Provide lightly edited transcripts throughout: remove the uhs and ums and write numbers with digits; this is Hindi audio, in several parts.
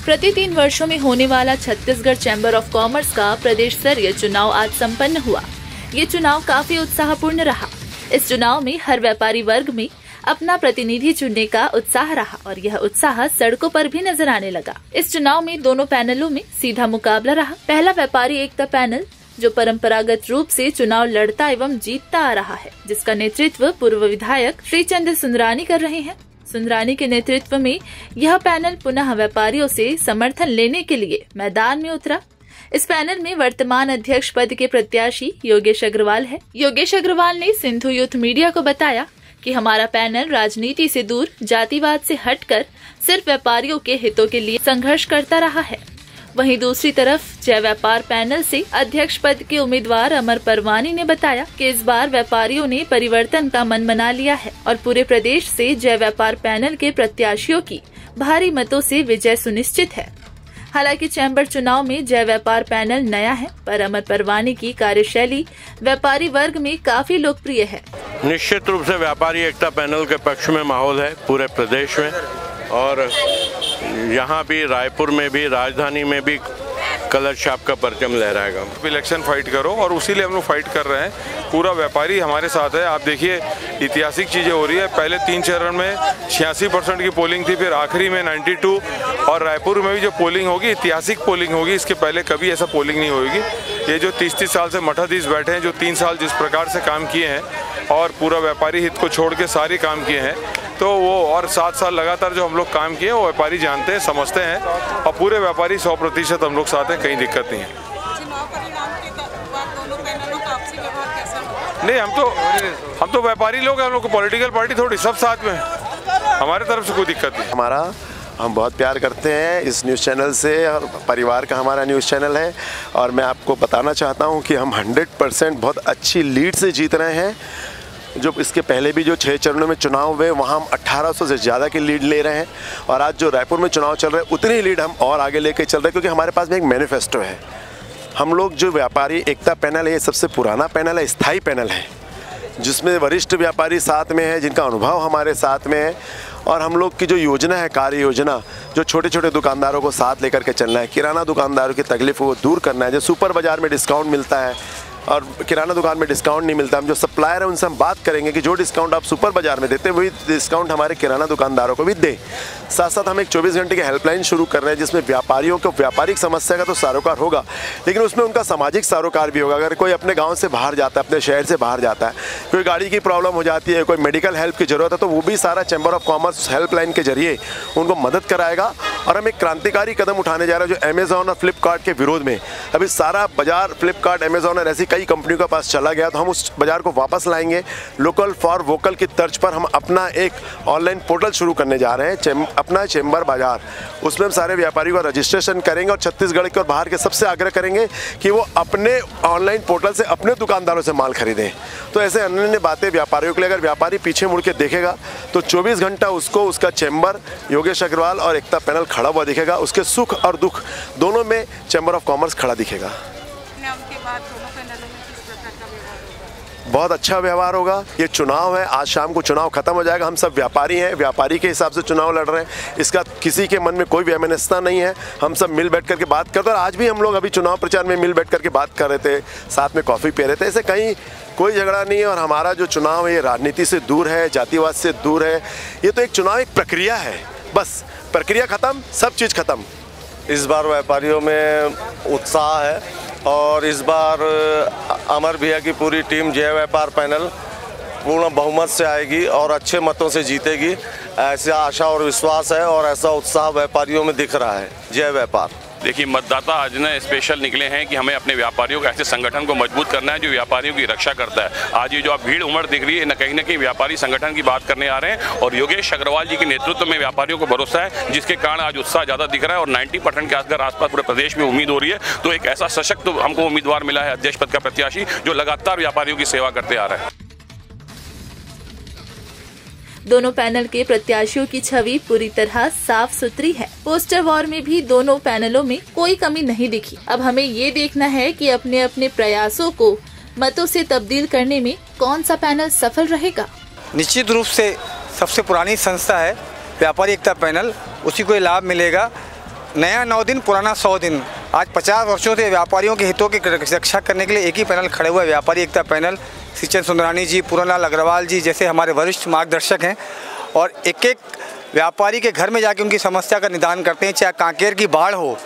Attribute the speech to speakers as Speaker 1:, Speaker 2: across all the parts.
Speaker 1: प्रति 3 वर्षों में होने वाला छत्तीसगढ़ चैम्बर ऑफ कॉमर्स का प्रदेश स्तरीय चुनाव आज संपन्न हुआ। ये चुनाव काफी उत्साहपूर्ण रहा। इस चुनाव में हर व्यापारी वर्ग में अपना प्रतिनिधि चुनने का उत्साह रहा और यह उत्साह सड़कों पर भी नजर आने लगा। इस चुनाव में दोनों पैनलों में सीधा मुकाबला रहा। पहला व्यापारी एकता पैनल जो परंपरागत रूप से चुनाव लड़ता एवं जीतता आ रहा है, जिसका नेतृत्व पूर्व विधायक श्रीचंद्र सुंदरानी कर रहे हैं। सुंदरानी के नेतृत्व में यह पैनल पुनः व्यापारियों से समर्थन लेने के लिए मैदान में उतरा। इस पैनल में वर्तमान अध्यक्ष पद के प्रत्याशी योगेश अग्रवाल है। योगेश अग्रवाल ने सिंधु यूथ मीडिया को बताया कि हमारा पैनल राजनीति से दूर, जातिवाद से हटकर सिर्फ व्यापारियों के हितों के लिए संघर्ष करता रहा है। वहीं दूसरी तरफ जय व्यापार पैनल से अध्यक्ष पद के उम्मीदवार अमर परवानी ने बताया कि इस बार व्यापारियों ने परिवर्तन का मन बना लिया है और पूरे प्रदेश से जय व्यापार पैनल के प्रत्याशियों की भारी मतों से विजय सुनिश्चित है। हालांकि चैम्बर चुनाव में जय व्यापार पैनल नया है, पर अमर परवानी की कार्यशैली व्यापारी वर्ग में काफी लोकप्रिय है।
Speaker 2: निश्चित रूप से व्यापारी एकता पैनल के पक्ष में माहौल है पूरे प्रदेश में, और यहाँ भी रायपुर में भी, राजधानी में भी कलर छाप का परचम लहराएगा।
Speaker 3: इलेक्शन फाइट करो और उसी लिए हम लोग फाइट कर रहे हैं। पूरा व्यापारी हमारे साथ है। आप देखिए ऐतिहासिक चीज़ें हो रही है। पहले 3 चरण में 86% की पोलिंग थी, फिर आखिरी में 92, और रायपुर में भी जो पोलिंग होगी ऐतिहासिक पोलिंग होगी। इसके पहले कभी ऐसा पोलिंग नहीं होगी। ये जो 30-30 साल से मठाधीश बैठे हैं, जो 3 साल जिस प्रकार से काम किए हैं और पूरा व्यापारी हित को छोड़ के सारे काम किए हैं, तो वो और 7 साल लगातार जो हम लोग काम किए वो व्यापारी जानते हैं, समझते हैं, और पूरे व्यापारी 100% हम लोग साथ हैं, कहीं दिक्कत नहीं है।
Speaker 4: चुनाव परिणाम के बाद दोनों पैनलों का आपसी व्यवहार कैसा होगा?
Speaker 3: नहीं, हम तो व्यापारी लोग हैं। हम लोग को पॉलिटिकल पार्टी थोड़ी, सब साथ में, हमारे तरफ से कोई दिक्कत नहीं।
Speaker 5: हम बहुत प्यार करते हैं इस न्यूज़ चैनल से, और परिवार का हमारा न्यूज़ चैनल है, और मैं आपको बताना चाहता हूं कि हम 100% बहुत अच्छी लीड से जीत रहे हैं। जो इसके पहले भी जो 6 चरणों में चुनाव हुए वहाँ हम 1800 से ज़्यादा की लीड ले रहे हैं, और आज जो रायपुर में चुनाव चल रहे हैं उतनी ही लीड हम और आगे लेके चल रहे हैं, क्योंकि हमारे पास में एक मैनिफेस्टो है। हम लोग जो व्यापारी एकता पैनल है, ये सबसे पुराना पैनल है, स्थायी पैनल है, जिसमें वरिष्ठ व्यापारी साथ में है, जिनका अनुभव हमारे साथ में है, और हम लोग की जो योजना है, कार्य योजना, जो छोटे छोटे दुकानदारों को साथ लेकर के चलना है, किराना दुकानदारों की तकलीफ को दूर करना है। जो सुपर बाज़ार में डिस्काउंट मिलता है और किराना दुकान में डिस्काउंट नहीं मिलता, हम जो सप्लायर है उनसे हम बात करेंगे कि जो डिस्काउंट आप सुपर बाज़ार में देते हैं वही डिस्काउंट हमारे किराना दुकानदारों को भी दें। साथ साथ हम एक 24 घंटे की हेल्पलाइन शुरू कर रहे हैं, जिसमें व्यापारियों को व्यापारिक समस्या का तो सरोकार होगा, लेकिन उसमें उनका सामाजिक सरोकार भी होगा। अगर कोई अपने गाँव से बाहर जाता है, अपने शहर से बाहर जाता है, कोई गाड़ी की प्रॉब्लम हो जाती है, कोई मेडिकल हेल्प की ज़रूरत है, तो वो भी सारा चैम्बर ऑफ कॉमर्स हेल्पलाइन के जरिए उनको मदद कराएगा। और हम एक क्रांतिकारी कदम उठाने जा रहे हैं, जो अमेज़ॉन और फ्लिपकार्ट के विरोध में अभी सारा बाजार फ्लिपकार्ट, अमेज़ॉन और ऐसी कई कंपनियों के पास चला गया, तो हम उस बाजार को वापस लाएंगे। लोकल फॉर वोकल की तर्ज पर हम अपना एक ऑनलाइन पोर्टल शुरू करने जा रहे हैं, अपना चैम्बर बाजार। उसमें हम सारे व्यापारियों का रजिस्ट्रेशन करेंगे, और छत्तीसगढ़ के और बाहर के सबसे आग्रह करेंगे कि वो अपने ऑनलाइन पोर्टल से अपने दुकानदारों से माल खरीदें। तो ऐसे अन्य बातें व्यापारियों के लिए, अगर व्यापारी पीछे मुड़ के देखेगा तो 24 घंटा उसको उसका चैम्बर, योगेश अग्रवाल और एकता पैनल खड़ा हुआ दिखेगा। उसके सुख और दुख दोनों में चैम्बर ऑफ कॉमर्स खड़ा दिखेगा।
Speaker 4: के बाद दोनों पैनलों में किस प्रकार का व्यवहार होगा?
Speaker 5: बहुत अच्छा व्यवहार होगा। ये चुनाव है, आज शाम को चुनाव खत्म हो जाएगा। हम सब व्यापारी हैं, व्यापारी के हिसाब से चुनाव लड़ रहे हैं। इसका किसी के मन में कोई वैमनस्यता नहीं है। हम सब मिल बैठ करके बात करते हैं, और आज भी हम लोग अभी चुनाव प्रचार में मिल बैठ करके बात कर रहे थे, साथ में कॉफ़ी पी रहे थे। ऐसे कहीं कोई झगड़ा नहीं है, और हमारा जो चुनाव है ये राजनीति से दूर है, जातिवाद से दूर है। ये तो एक चुनाव एक प्रक्रिया है, बस प्रक्रिया खत्म, सब चीज़ खत्म।
Speaker 6: इस बार व्यापारियों में उत्साह है, और इस बार अमर भैया की पूरी टीम जय व्यापार पैनल पूर्ण बहुमत से आएगी और अच्छे मतों से जीतेगी, ऐसा आशा और विश्वास है, और ऐसा उत्साह व्यापारियों में दिख रहा है। जय व्यापार।
Speaker 7: देखिए, मतदाता आज ने स्पेशल निकले हैं कि हमें अपने व्यापारियों के ऐसे संगठन को मजबूत करना है जो व्यापारियों की रक्षा करता है। आज ये जो आप भीड़ उमड़ दिख रही है, न कहीं व्यापारी संगठन की बात करने आ रहे हैं, और योगेश अग्रवाल जी के नेतृत्व में व्यापारियों को भरोसा है, जिसके कारण आज उत्साह ज़्यादा दिख रहा है, और 90% के आसपास पूरे प्रदेश में उम्मीद हो रही है। तो एक ऐसा सशक्त हमको उम्मीदवार मिला है, अध्यक्ष पद का प्रत्याशी, जो लगातार व्यापारियों की सेवा करते आ रहा है।
Speaker 1: दोनों पैनल के प्रत्याशियों की छवि पूरी तरह साफ सुथरी है। पोस्टर वॉर में भी दोनों पैनलों में कोई कमी नहीं दिखी। अब हमें ये देखना है कि अपने अपने प्रयासों को मतों से तब्दील करने में कौन सा पैनल सफल रहेगा।
Speaker 8: निश्चित रूप से सबसे पुरानी संस्था है व्यापारी एकता पैनल, उसी को लाभ मिलेगा। नया 9 दिन पुराना 100 दिन। आज 50 वर्षों से व्यापारियों के हितों की रक्षा करने के लिए एक ही पैनल खड़े हुए, व्यापारी एकता पैनल। सिचन सुंदरानी जी, पूरनलाल अग्रवाल जी जैसे हमारे वरिष्ठ मार्गदर्शक हैं और एक एक व्यापारी के घर में जाके उनकी समस्या का निदान करते हैं। चाहे कांकेर की बाढ़ हो,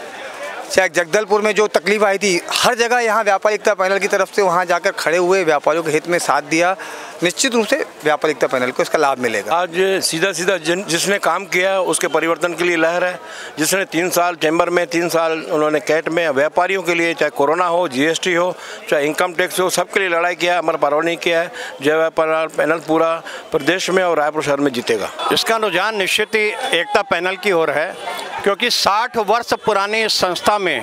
Speaker 8: चाहे जगदलपुर में जो तकलीफ आई थी, हर जगह यहाँ व्यापारी एकता पैनल की तरफ से वहाँ जाकर खड़े हुए, व्यापारियों के हित में साथ दिया। निश्चित रूप से व्यापारी एकता पैनल को इसका लाभ मिलेगा।
Speaker 2: आज सीधा सीधा जिसने काम किया उसके परिवर्तन के लिए लहर है। जिसने 3 साल चैम्बर में, 3 साल उन्होंने कैट में व्यापारियों के लिए, चाहे कोरोना हो, GST हो, चाहे इनकम टैक्स हो, सबके लिए लड़ाई किया है। अमर परवानी किया है। जय व्यापार पैनल पूरा प्रदेश में और रायपुर शहर में जीतेगा।
Speaker 9: इसका रुझान निश्चित ही एकता पैनल की ओर है, क्योंकि 60 वर्ष पुरानी इस संस्था में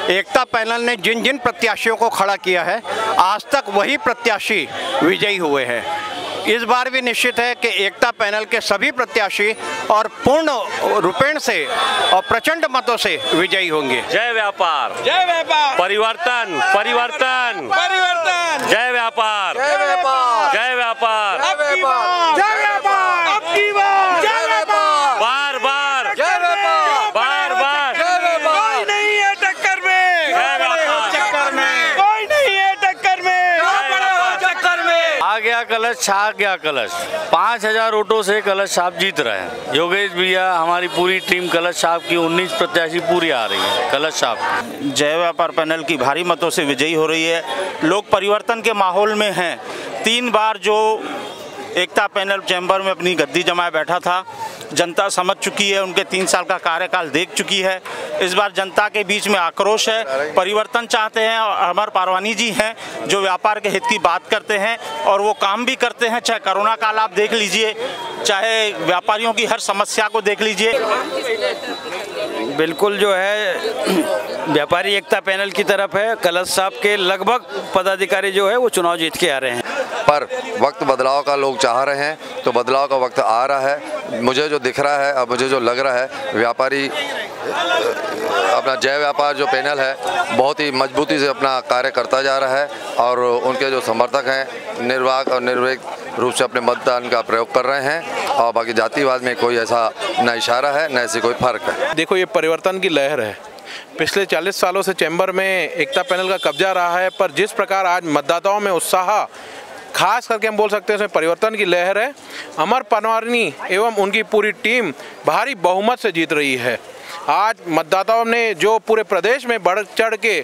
Speaker 9: एकता पैनल ने जिन जिन प्रत्याशियों को खड़ा किया है, आज तक वही प्रत्याशी विजयी हुए हैं। इस बार भी निश्चित है कि एकता पैनल के सभी प्रत्याशी और पूर्ण रूपेण से और प्रचंड मतों से विजयी होंगे।
Speaker 10: जय व्यापार,
Speaker 4: जय व्यापार,
Speaker 10: परिवर्तन परिवर्तन
Speaker 4: परिवर्तन,
Speaker 10: जय व्यापार,
Speaker 4: जय व्यापार,
Speaker 10: जय व्यापार,
Speaker 4: जय व्यापार, जय व्यापार, अब की बार जय व्यापार,
Speaker 10: बार बार
Speaker 4: जय व्यापार,
Speaker 10: बार बार
Speaker 4: जय व्यापार। कोई नहीं है टक्कर में,
Speaker 10: जय व्यापार,
Speaker 4: चक्कर में, कोई नहीं है टक्कर में, चक्कर में।
Speaker 10: आ गया कलश, छा गया कलश। 5000 वोटों से कलश साहब जीत रहे हैं। योगेश भैया, हमारी पूरी टीम कलश साहब की 19 प्रत्याशी पूरी आ रही है। कलश साहब
Speaker 11: जय व्यापार पैनल की भारी मतों से विजयी हो रही है। लोग परिवर्तन के माहौल में हैं। 3 बार जो एकता पैनल चैम्बर में अपनी गद्दी जमाए बैठा था, जनता समझ चुकी है, उनके 3 साल का कार्यकाल देख चुकी है। इस बार जनता के बीच में आक्रोश है, परिवर्तन चाहते हैं। और अमर परवानी जी हैं जो व्यापार के हित की बात करते हैं और वो काम भी करते हैं। चाहे कोरोना काल आप देख लीजिए, चाहे व्यापारियों की हर समस्या को देख लीजिए।
Speaker 10: बिल्कुल जो है व्यापारी एकता पैनल की तरफ है। कलश साहब के लगभग पदाधिकारी जो है वो चुनाव जीत के आ रहे हैं।
Speaker 12: पर वक्त बदलाव का लोग चाह रहे हैं, तो बदलाव का वक्त आ रहा है। मुझे जो दिख रहा है, अब मुझे जो लग रहा है, व्यापारी अपना जय व्यापार जो पैनल है बहुत ही मजबूती से अपना कार्य करता जा रहा है और उनके जो समर्थक हैं निर्वाक और निर्विक रूप से अपने मतदान का प्रयोग कर रहे हैं। और बाकी जातिवाद में कोई ऐसा न इशारा है न ऐसी कोई फर्क है।
Speaker 13: देखो, ये परिवर्तन की लहर है। पिछले 40 सालों से चैम्बर में एकता पैनल का कब्जा रहा है, पर जिस प्रकार आज मतदाताओं में उत्साह, खास करके हम बोल सकते हैं इसमें परिवर्तन की लहर है। अमर परवानी एवं उनकी पूरी टीम भारी बहुमत से जीत रही है। आज मतदाताओं ने जो पूरे प्रदेश में बढ़ चढ़ के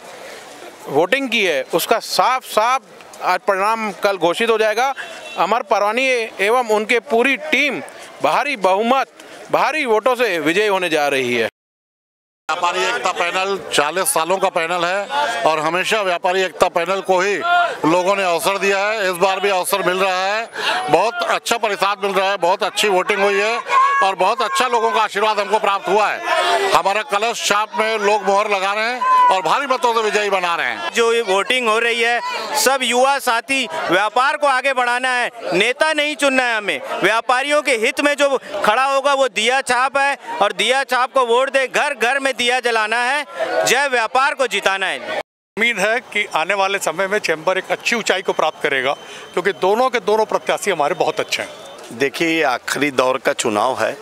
Speaker 13: वोटिंग की है, उसका साफ साफ आज परिणाम कल घोषित हो जाएगा। अमर परवानी एवं उनके पूरी टीम भारी बहुमत, भारी वोटों से विजयी होने जा रही है।
Speaker 14: व्यापारी एकता पैनल 40 सालों का पैनल है और हमेशा व्यापारी एकता पैनल को ही लोगों ने अवसर दिया है। इस बार भी अवसर मिल रहा है। बहुत अच्छा प्रतिसाद मिल रहा है, बहुत अच्छी वोटिंग हुई है और बहुत अच्छा लोगों का आशीर्वाद हमको प्राप्त हुआ है। हमारा कलश छाप में लोग मोहर लगा रहे हैं और भारी मतों से विजयी बना रहे हैं।
Speaker 9: जो ये वोटिंग हो रही है, सब युवा साथी, व्यापार को आगे बढ़ाना है, नेता नहीं चुनना है हमें। व्यापारियों के हित में जो खड़ा होगा वो दिया छाप है और दिया छाप को वोट दे, घर घर में दिया जलाना है, जय व्यापार को जिताना है।
Speaker 15: उम्मीद है कि आने वाले समय में चैम्बर एक अच्छी ऊंचाई को प्राप्त करेगा, क्योंकि दोनों के दोनों प्रत्याशी हमारे बहुत अच्छे हैं।
Speaker 6: देखिए, ये आखिरी दौर का चुनाव है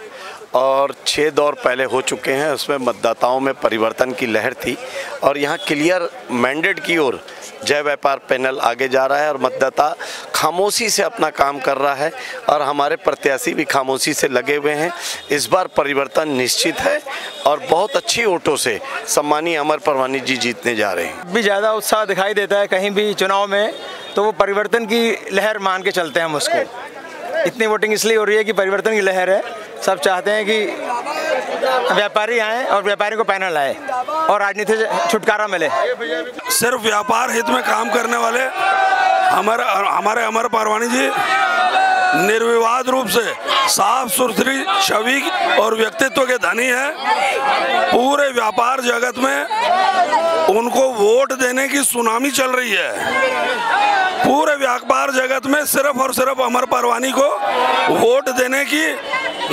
Speaker 6: और 6 दौर पहले हो चुके हैं। उसमें मतदाताओं में परिवर्तन की लहर थी और यहाँ क्लियर मैंडेट की ओर जय व्यापार पैनल आगे जा रहा है और मतदाता खामोशी से अपना काम कर रहा है और हमारे प्रत्याशी भी खामोशी से लगे हुए हैं। इस बार परिवर्तन निश्चित है और बहुत अच्छी वोटों से सम्मानीय अमर परवानी जी जीतने जा रहे हैं।
Speaker 8: भी ज़्यादा उत्साह दिखाई देता है कहीं भी चुनाव में, तो वो परिवर्तन की लहर मान के चलते हैं हम उसको। इतनी वोटिंग इसलिए हो रही है कि परिवर्तन की लहर है। सब चाहते हैं कि व्यापारी आए और व्यापारी को पैनल आए और राजनीति से छुटकारा मिले।
Speaker 16: सिर्फ व्यापार हित में काम करने वाले हमारे अमर परवानी जी निर्विवाद रूप से साफ सुथरी छवि और व्यक्तित्व के धनी है। पूरे व्यापार जगत में उनको वोट देने की सुनामी चल रही है। पूरे व्यापार जगत में सिर्फ और सिर्फ अमर परवानी को वोट देने की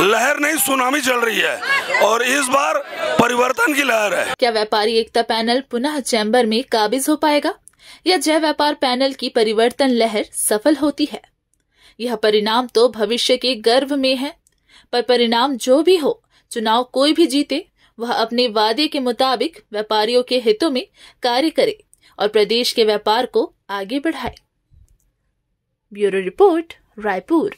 Speaker 16: लहर नहीं, सुनामी चल रही है और इस बार परिवर्तन की लहर है।
Speaker 1: क्या व्यापारी एकता पैनल पुनः चैम्बर में काबिज हो पाएगा या जय व्यापार पैनल की परिवर्तन लहर सफल होती है? यह परिणाम तो भविष्य के गर्भ में है, पर परिणाम जो भी हो, चुनाव कोई भी जीते, वह अपने वादे के मुताबिक व्यापारियों के हितों में कार्य करे और प्रदेश के व्यापार को आगे बढ़ाए। Bureau report, Raipur.